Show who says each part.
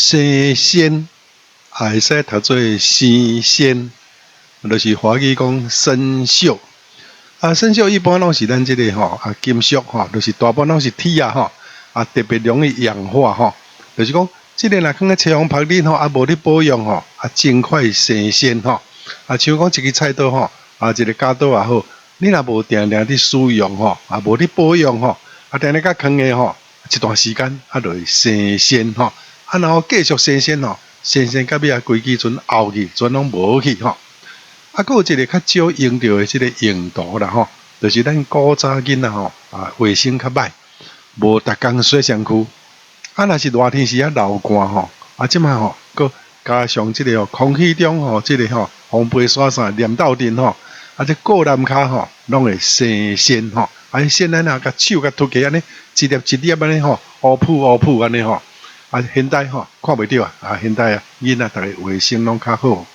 Speaker 1: 生鲜，会使读做生鲜，就是华语讲生锈。生锈一般拢是咱即个金属就是大部分拢是铁特别容易氧化就是讲，即个若放咧车房拍恁无咧保养真快生鲜像讲一支菜刀一个夹刀也好，你若无定定伫使用无咧保养定定甲放诶一段时间就会生鲜然后继续生鲜生鲜到尾规支阵漚去，阵拢无去佫有一个较少用到诶即个用途啦就是咱古早囡仔卫生较歹，无逐工洗身躯若是热天时流汗即摆佫加上即个空气中即个风飞沙啥黏斗阵这个人骹拢会生鲜鲜咱甲手甲脱起安尼一粒一粒安尼乌噗安尼现在看袂到现在囡仔逐个卫生拢较好。